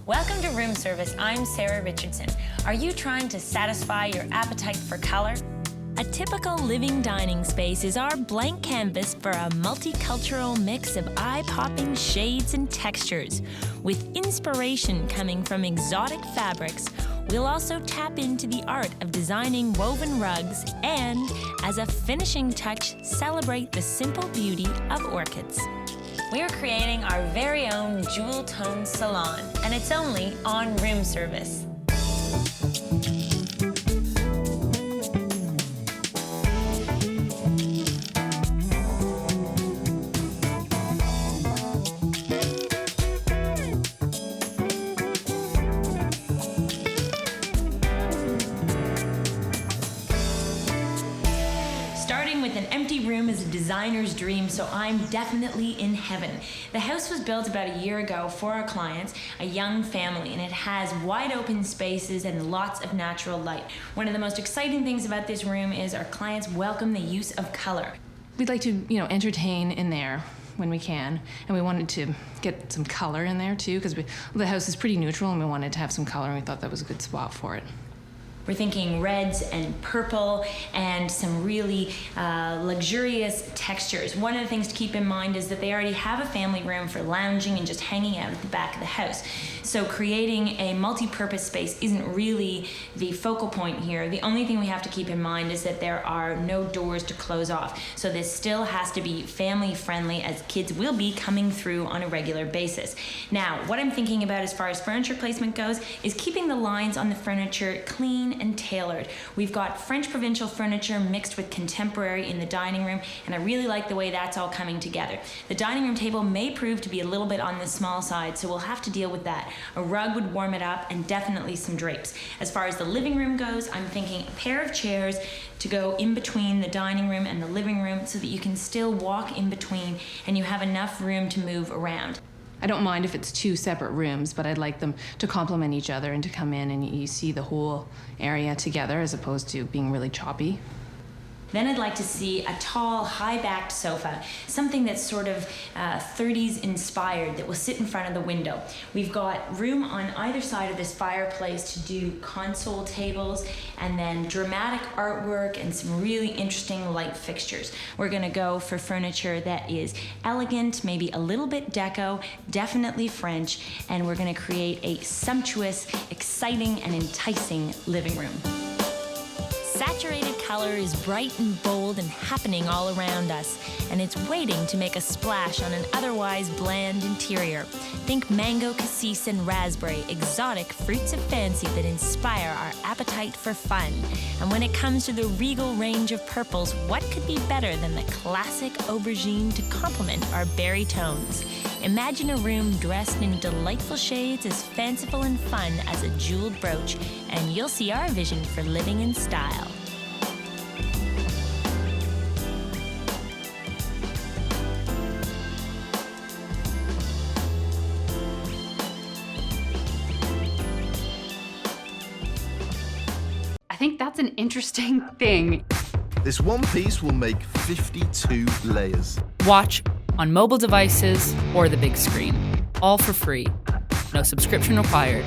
Welcome to Room Service. I'm Sarah Richardson. Are you trying to satisfy your appetite for color? A typical living dining space is our blank canvas for a multicultural mix of eye-popping shades and textures. With inspiration coming from exotic fabrics, we'll also tap into the art of designing woven rugs and, as a finishing touch, celebrate the simple beauty of orchids. We're creating our very own jewel tone salon, and it's only on Room Service. With an empty room is a designer's dream, so I'm definitely in heaven. The house was built about a year ago for our clients, a young family, and it has wide open spaces and lots of natural light. One of the most exciting things about this room is our clients welcome the use of color. We'd like to, entertain in there when we can, and we wanted to get some color in there too, because the house is pretty neutral and we wanted to have some color, and we thought that was a good spot for it. We're thinking reds and purple and some really luxurious textures. One of the things to keep in mind is that they already have a family room for lounging and just hanging out at the back of the house. So creating a multi-purpose space isn't really the focal point here. The only thing we have to keep in mind is that there are no doors to close off. So this still has to be family friendly, as kids will be coming through on a regular basis. Now, what I'm thinking about as far as furniture placement goes is keeping the lines on the furniture clean and tailored. We've got French provincial furniture mixed with contemporary in the dining room, and I really like the way that's all coming together. The dining room table may prove to be a little bit on the small side, so we'll have to deal with that. A rug would warm it up, and definitely some drapes. As far as the living room goes, I'm thinking a pair of chairs to go in between the dining room and the living room so that you can still walk in between and you have enough room to move around. I don't mind if it's two separate rooms, but I'd like them to complement each other and to come in and you see the whole area together as opposed to being really choppy. Then I'd like to see a tall, high-backed sofa, something that's sort of 30s inspired that will sit in front of the window. We've got room on either side of this fireplace to do console tables and then dramatic artwork and some really interesting light fixtures. We're gonna go for furniture that is elegant, maybe a little bit deco, definitely French, and we're gonna create a sumptuous, exciting, and enticing living room. Saturated color is bright and bold and happening all around us, and it's waiting to make a splash on an otherwise bland interior. Think mango, cassis, and raspberry, exotic fruits of fancy that inspire our appetite for fun. And when it comes to the regal range of purples, what could be better than the classic aubergine to complement our berry tones? Imagine a room dressed in delightful shades as fanciful and fun as a jeweled brooch, and you'll see our vision for living in style. I think that's an interesting thing. This one piece will make 52 layers. Watch on mobile devices or the big screen. All for free. No subscription required.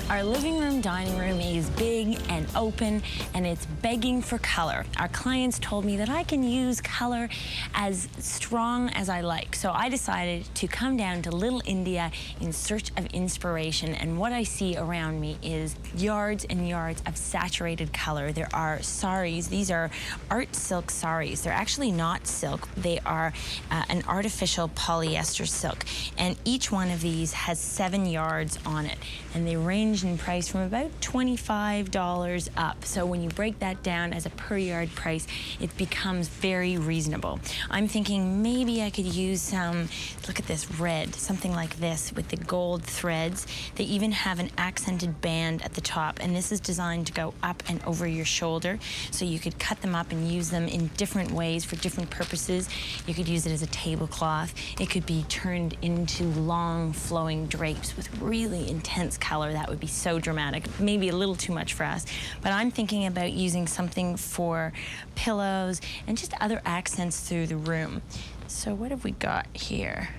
Our living room, dining room is big and open, and it's begging for color. Our clients told me that I can use color as strong as I like, so I decided to come down to Little India in search of inspiration, and what I see around me is yards and yards of saturated color. There are saris. These are art silk saris. They're actually not silk. They are an artificial polyester silk, and each one of these has 7 yards on it, and they range in price from about $25 up. So when you break that down as a per yard price, it becomes very reasonable. I'm thinking maybe I could use some, look at this red, something like this with the gold threads. They even have an accented band at the top, and this is designed to go up and over your shoulder, so you could cut them up and use them in different ways for different purposes. You could use it as a tablecloth. It could be turned into long flowing drapes with really intense color. That would be so dramatic, maybe a little too much for us, but I'm thinking about using something for pillows and just other accents through the room. So what have we got here?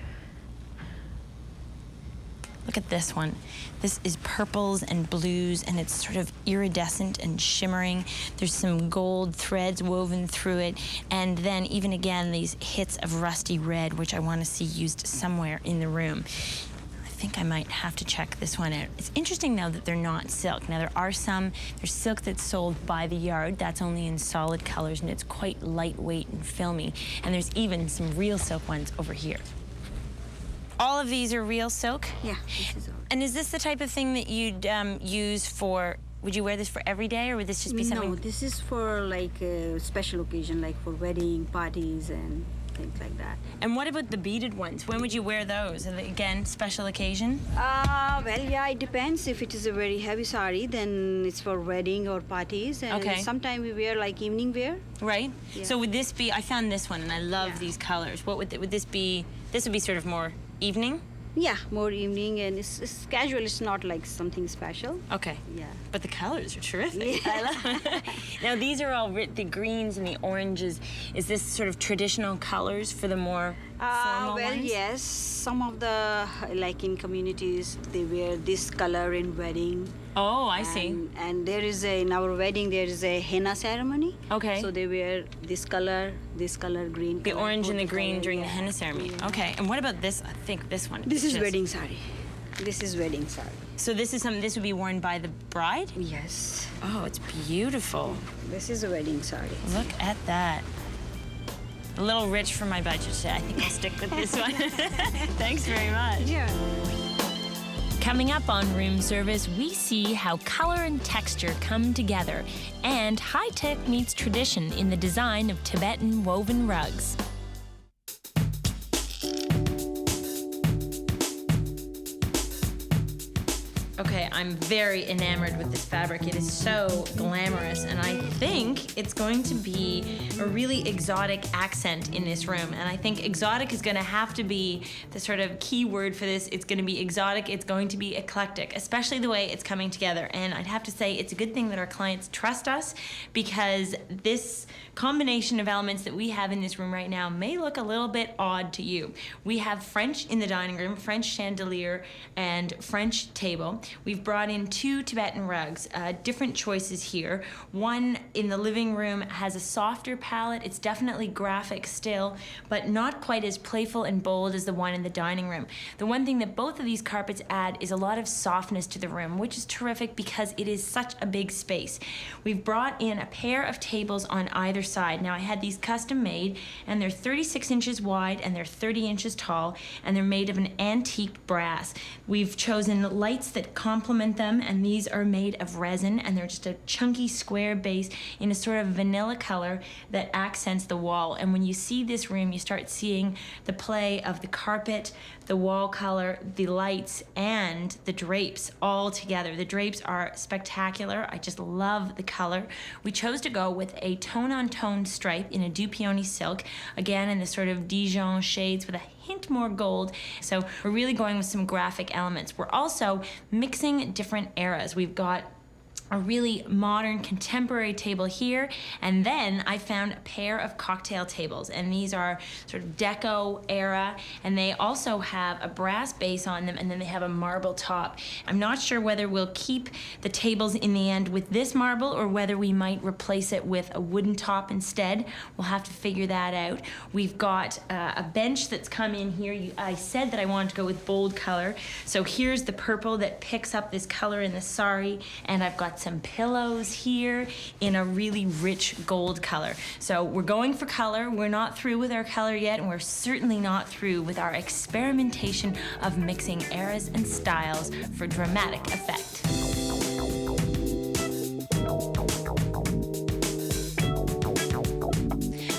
Look at this one. This is purples and blues, and it's sort of iridescent and shimmering. There's some gold threads woven through it, and then even again, these hits of rusty red, which I want to see used somewhere in the room. I think I might have to check this one out. It's interesting, though, that they're not silk. Now, there's silk that's sold by the yard. That's only in solid colors, and it's quite lightweight and filmy. And there's even some real silk ones over here. All of these are real silk? Yeah, this is all. And is this the type of thing that you'd use for, would you wear this for every day, or would this just be something? No, this is for like a special occasion, like for wedding, parties, and things like that. And what about the beaded ones? When would you wear those? Are they, again, special occasion? Well, yeah, it depends. If it is a very heavy sari, then it's for wedding or parties. And Okay. sometimes we wear like evening wear. Right? Yeah. So would this be, I found this one, and I love Yeah. these colors. What would this be? This would be sort of more evening? Yeah, more evening, and it's casual. It's not like something special. Okay. Yeah. But the colors are terrific. Yeah. I love it. Now, these are all the greens and the oranges. Is this sort of traditional colors for the more formal Well, ones? yes. Some of the, like in communities, they wear this color in wedding. Oh, I see. And there is in our wedding, there is a henna ceremony. Okay. So they wear this color, green The color, orange and the both green color, during the yeah. henna ceremony. Yeah. Okay. And what about this? I think this one. This is just- wedding sari. This is wedding sari. So this is something, this would be worn by the bride? Yes. Oh, it's beautiful. This is a wedding sari. Look at that. A little rich for my budget today. I think I'll stick with this one. Thanks very much. Yeah. Coming up on Room Service, we see how color and texture come together, and high-tech meets tradition in the design of Tibetan woven rugs. Okay, I'm very enamored with this fabric. It is so glamorous, and I think it's going to be a really exotic accent in this room. And I think exotic is going to have to be the sort of key word for this. It's going to be exotic, it's going to be eclectic, especially the way it's coming together. And I'd have to say it's a good thing that our clients trust us, because this combination of elements that we have in this room right now may look a little bit odd to you. We have French in the dining room, French chandelier, and French table. We've brought in 2 Tibetan rugs, different choices here. One in the living room has a softer palette. It's definitely graphic still, but not quite as playful and bold as the one in the dining room. The one thing that both of these carpets add is a lot of softness to the room, which is terrific because it is such a big space. We've brought in a pair of tables on either side. Now, I had these custom made, and they're 36 inches wide and they're 30 inches tall, and they're made of an antique brass. We've chosen lights that complement them, and these are made of resin, and they're just a chunky square base in a sort of vanilla color that accents the wall. And when you see this room, you start seeing the play of the carpet, the wall color, the lights, and the drapes all together. The drapes are spectacular. I just love the color. We chose to go with a tone-on-tone stripe in a Dupioni silk, again in the sort of Dijon shades with a hint more gold. So we're really going with some graphic elements. We're also mixing different eras. We've got a really modern contemporary table here, and then I found a pair of cocktail tables, and these are sort of deco era, and they also have a brass base on them, and then they have a marble top. I'm not sure whether we'll keep the tables in the end with this marble or whether we might replace it with a wooden top instead. We'll have to figure that out. We've got a bench that's come in here. I said that I wanted to go with bold color, so here's the purple that picks up this color in the sari, and I've got some pillows here in a really rich gold color. So we're going for color. We're not through with our color yet, and we're certainly not through with our experimentation of mixing eras and styles for dramatic effect.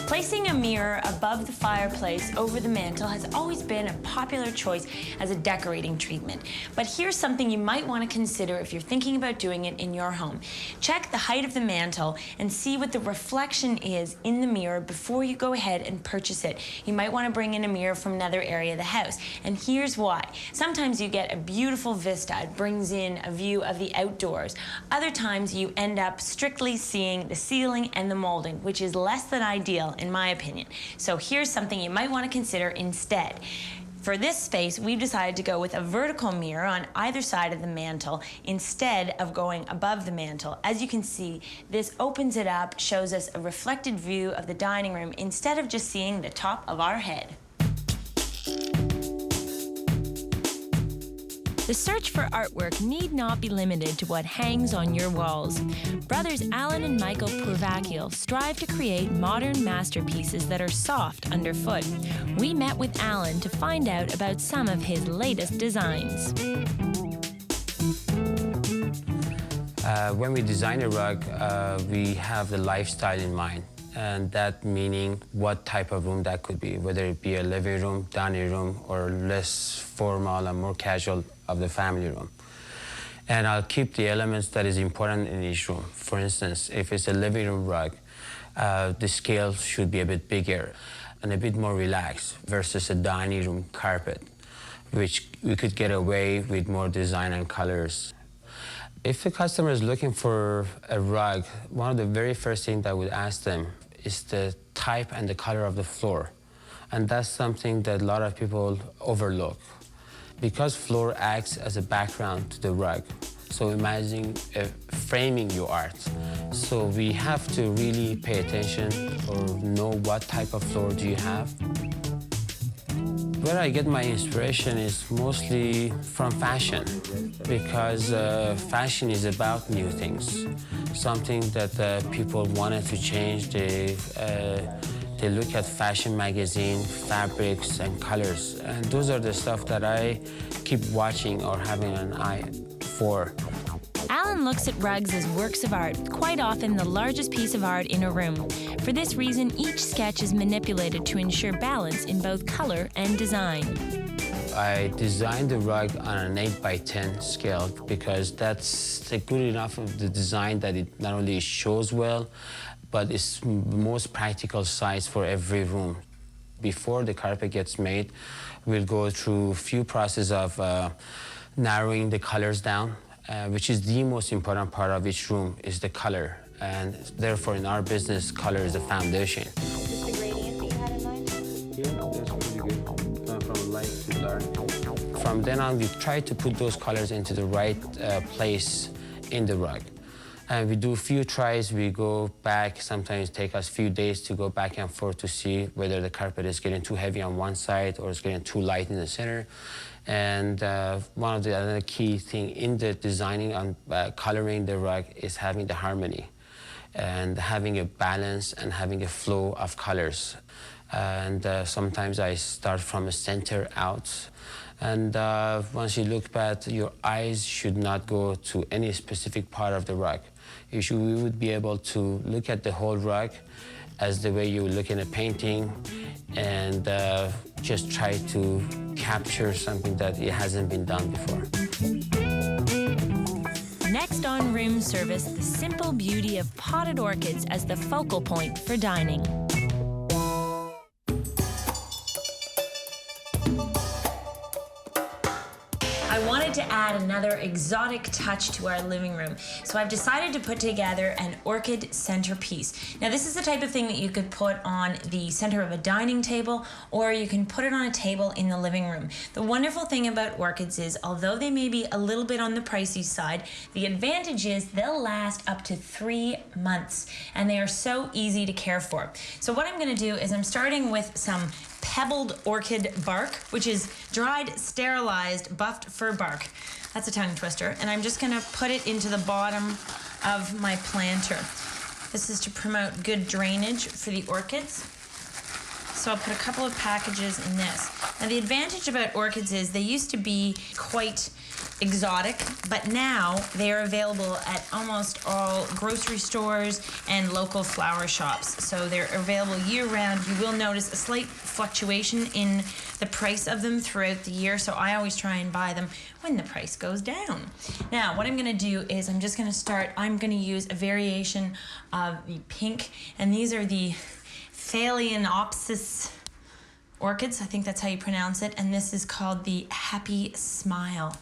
Placing a mirror above the fireplace over the mantel has always been a popular choice as a decorating treatment. But here's something you might want to consider if you're thinking about doing it in your home. Check the height of the mantel and see what the reflection is in the mirror before you go ahead and purchase it. You might want to bring in a mirror from another area of the house. And here's why. Sometimes you get a beautiful vista. It brings in a view of the outdoors. Other times you end up strictly seeing the ceiling and the molding, which is less than ideal in my opinion. So here's something you might want to consider instead. For this space, we've decided to go with a vertical mirror on either side of the mantle instead of going above the mantle. As you can see, this opens it up, shows us a reflected view of the dining room instead of just seeing the top of our head. The search for artwork need not be limited to what hangs on your walls. Brothers Alan and Michael Purvakiel strive to create modern masterpieces that are soft underfoot. We met with Alan to find out about some of his latest designs. When we design a rug, we have the lifestyle in mind. And that meaning what type of room that could be, whether it be a living room, dining room, or less formal and more casual of the family room. And I'll keep the elements that is important in each room. For instance, if it's a living room rug, the scale should be a bit bigger and a bit more relaxed versus a dining room carpet, which we could get away with more design and colors. If a customer is looking for a rug, one of the very first things I would ask them is the type and the color of the floor. And that's something that a lot of people overlook. Because floor acts as a background to the rug, so imagine framing your art. So we have to really pay attention or know what type of floor do you have. Where I get my inspiration is mostly from fashion, because fashion is about new things, something that people wanted to change. They look at fashion magazine, fabrics, and colors, and those are the stuff that I keep watching or having an eye for. Alan looks at rugs as works of art, quite often the largest piece of art in a room. For this reason, each sketch is manipulated to ensure balance in both color and design. I designed the rug on an 8x10 scale because that's good enough of the design that it not only shows well, but it's the most practical size for every room. Before the carpet gets made, we'll go through a few processes of narrowing the colors down, which is the most important part of each room, is the color. And therefore, in our business, color is the foundation. Is this the gradient that you had in mind? Yeah, that's pretty good. Going from light to dark. From then on, we try to put those colors into the right place in the rug. And we do a few tries, we go back, sometimes it takes us a few days to go back and forth to see whether the carpet is getting too heavy on one side or it's getting too light in the center. And one of the other key thing in the designing and coloring the rug is having the harmony and having a balance and having a flow of colors. And sometimes I start from a center out. And once you look back, your eyes should not go to any specific part of the rug. We would be able to look at the whole rug as the way you would look in a painting and just try to capture something that it hasn't been done before. Next on room service, the simple beauty of potted orchids as the focal point for dining. I wanted to add another exotic touch to our living room, so I've decided to put together an orchid centerpiece. Now, this is the type of thing that you could put on the center of a dining table, or you can put it on a table in the living room. The wonderful thing about orchids is, although they may be a little bit on the pricey side, the advantage is they'll last up to 3 months, and they are so easy to care for. So what I'm gonna do is I'm starting with some pebbled orchid bark, which is dried, sterilized, buffed fir bark. That's a tongue twister. And I'm just gonna put it into the bottom of my planter. This is to promote good drainage for the orchids. So I'll put a couple of packages in this. Now the advantage about orchids is they used to be quite exotic, but now they are available at almost all grocery stores and local flower shops. So they're available year-round. You will notice a slight fluctuation in the price of them throughout the year, so I always try and buy them when the price goes down. Now, what I'm gonna do is I'm gonna use a variation of the pink, and these are the Phalaenopsis orchids, I think that's how you pronounce it, and this is called the Happy Smile.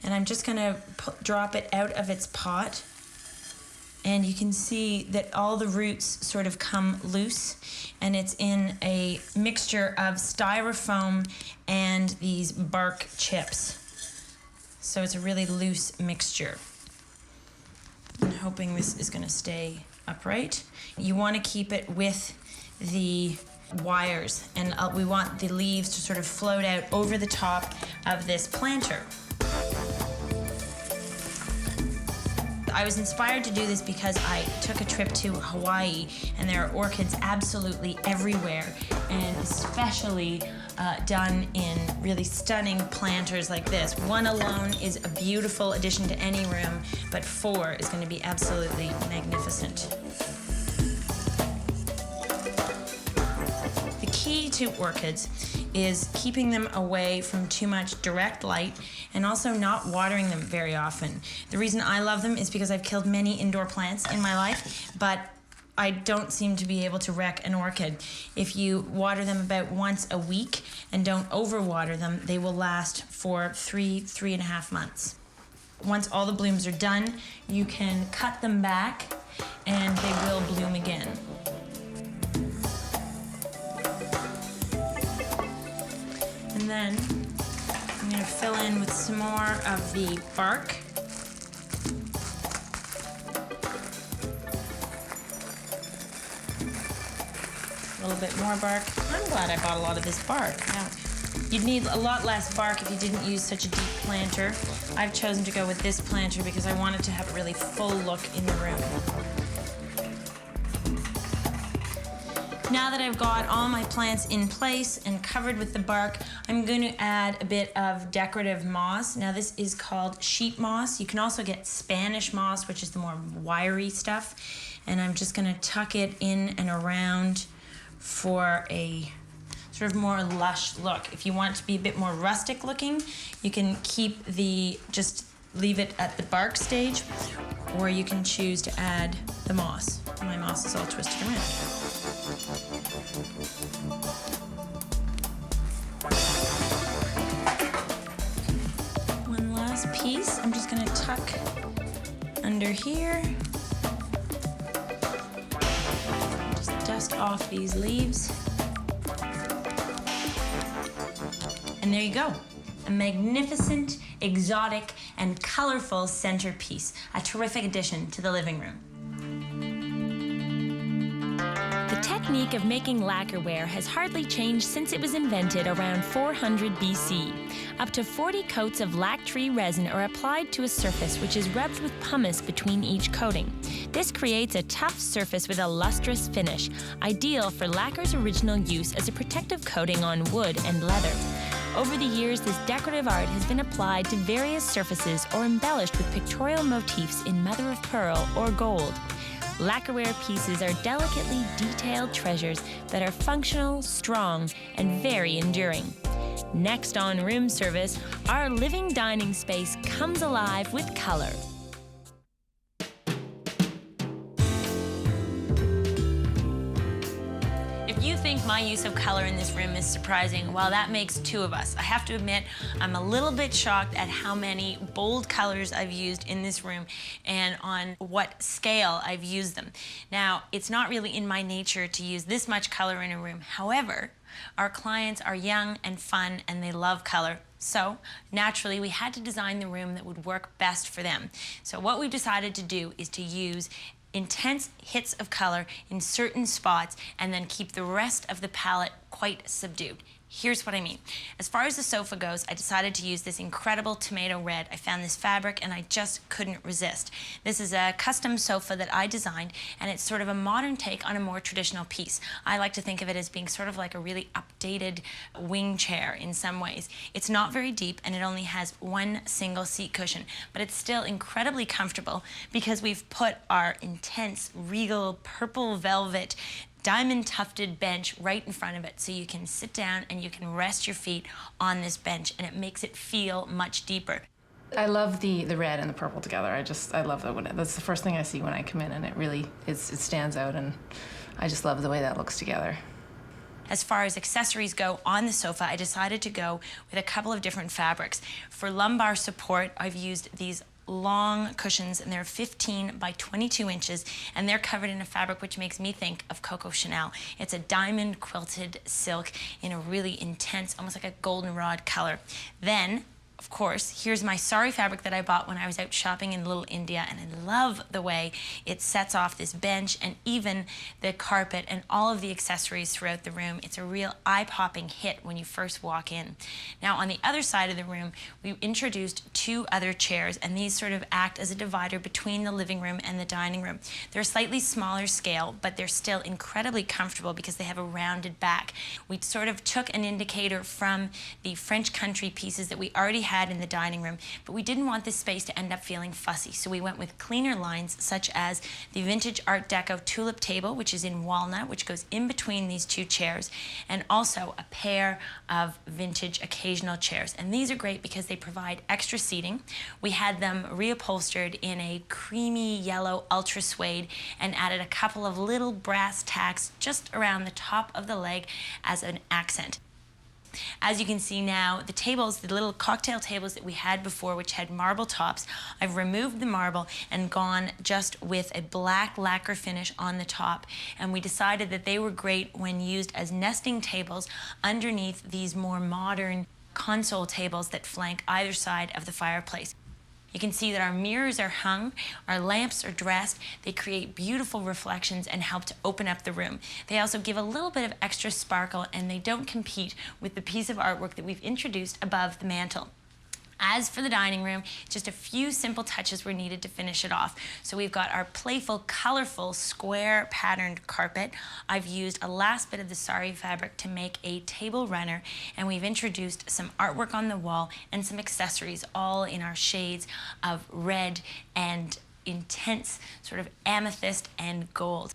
And I'm just gonna drop it out of its pot And you can see that all the roots sort of come loose, and it's in a mixture of styrofoam and these bark chips. So it's a really loose mixture. I'm hoping this is going to stay upright. You want to keep it with the wires, and we want the leaves to sort of float out over the top of this planter. I was inspired to do this because I took a trip to Hawaii, and there are orchids absolutely everywhere, and especially done in really stunning planters like this. One alone is a beautiful addition to any room, but 4 is going to be absolutely magnificent. The key to orchids is keeping them away from too much direct light and also not watering them very often. The reason I love them is because I've killed many indoor plants in my life, but I don't seem to be able to wreck an orchid. If you water them about once a week and don't overwater them, they will last for 3.5 months. Once all the blooms are done, you can cut them back and they will bloom again. And then I'm going to fill in with some more of the bark. A little bit more bark. I'm glad I bought a lot of this bark. Now, you'd need a lot less bark if you didn't use such a deep planter. I've chosen to go with this planter because I wanted to have a really full look in the room. Now that I've got all my plants in place and covered with the bark, I'm going to add a bit of decorative moss. Now this is called sheet moss. You can also get Spanish moss, which is the more wiry stuff. And I'm just going to tuck it in and around for a sort of more lush look. If you want it to be a bit more rustic looking, you can keep just leave it at the bark stage, or you can choose to add the moss. My moss is all twisted around. One last piece, I'm just gonna tuck under here. Just dust off these leaves. And there you go. A magnificent, exotic, and colorful centerpiece. A terrific addition to the living room. The technique of making lacquerware has hardly changed since it was invented around 400 BC. Up to 40 coats of lac tree resin are applied to a surface, which is rubbed with pumice between each coating. This creates a tough surface with a lustrous finish, ideal for lacquer's original use as a protective coating on wood and leather. Over the years, this decorative art has been applied to various surfaces or embellished with pictorial motifs in mother of pearl or gold. Lacquerware pieces are delicately detailed treasures that are functional, strong, and very enduring. Next on room service, our living dining space comes alive with color. If you think my use of color in this room is surprising, well, that makes 2 of us. I have to admit, I'm a little bit shocked at how many bold colors I've used in this room and on what scale I've used them. Now, it's not really in my nature to use this much color in a room. However, our clients are young and fun and they love color. So, naturally, we had to design the room that would work best for them. So what we've decided to do is to use intense hits of color in certain spots and then keep the rest of the palette quite subdued. Here's what I mean. As far as the sofa goes, I decided to use this incredible tomato red. I found this fabric and I just couldn't resist. This is a custom sofa that I designed, and it's sort of a modern take on a more traditional piece. I like to think of it as being sort of like a really updated wing chair in some ways. It's not very deep and it only has 1 single seat cushion, but it's still incredibly comfortable because we've put our intense, regal, purple velvet diamond tufted bench right in front of it, so you can sit down and you can rest your feet on this bench, and it makes it feel much deeper. I love the red and the purple together. I love that. That's the first thing I see when I come in, and it really it stands out, and I just love the way that looks together. As far as accessories go on the sofa, I decided to go with a couple of different fabrics. For lumbar support, I've used these long cushions, and they're 15 by 22 inches, and they're covered in a fabric which makes me think of Coco Chanel. It's a diamond quilted silk in a really intense, almost like a goldenrod color. Then, of course, here's my sari fabric that I bought when I was out shopping in Little India, and I love the way it sets off this bench and even the carpet and all of the accessories throughout the room. It's a real eye-popping hit when you first walk in. Now, on the other side of the room, we introduced 2 other chairs, and these sort of act as a divider between the living room and the dining room. They're slightly smaller scale, but they're still incredibly comfortable because they have a rounded back. We sort of took an indicator from the French country pieces that we already had in the dining room, but we didn't want this space to end up feeling fussy, so we went with cleaner lines such as the vintage Art Deco tulip table, which is in walnut, which goes in between these 2 chairs, and also a pair of vintage occasional chairs. And these are great because they provide extra seating. We had them reupholstered in a creamy yellow ultra suede and added a couple of little brass tacks just around the top of the leg as an accent. As you can see now, the tables, the little cocktail tables that we had before, which had marble tops, I've removed the marble and gone just with a black lacquer finish on the top. And we decided that they were great when used as nesting tables underneath these more modern console tables that flank either side of the fireplace. You can see that our mirrors are hung, our lamps are dressed, they create beautiful reflections and help to open up the room. They also give a little bit of extra sparkle, and they don't compete with the piece of artwork that we've introduced above the mantel. As for the dining room, just a few simple touches were needed to finish it off. So we've got our playful, colorful, square patterned carpet. I've used a last bit of the sari fabric to make a table runner, and we've introduced some artwork on the wall and some accessories, all in our shades of red and intense sort of amethyst and gold.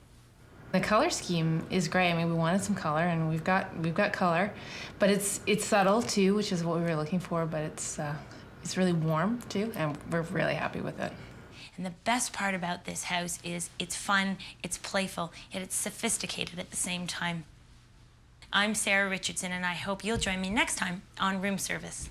The color scheme is great. I mean, we wanted some color, and we've got color, but it's subtle too, which is what we were looking for. But it's really warm too, and we're really happy with it. And the best part about this house is it's fun, it's playful, yet it's sophisticated at the same time. I'm Sarah Richardson, and I hope you'll join me next time on Room Service.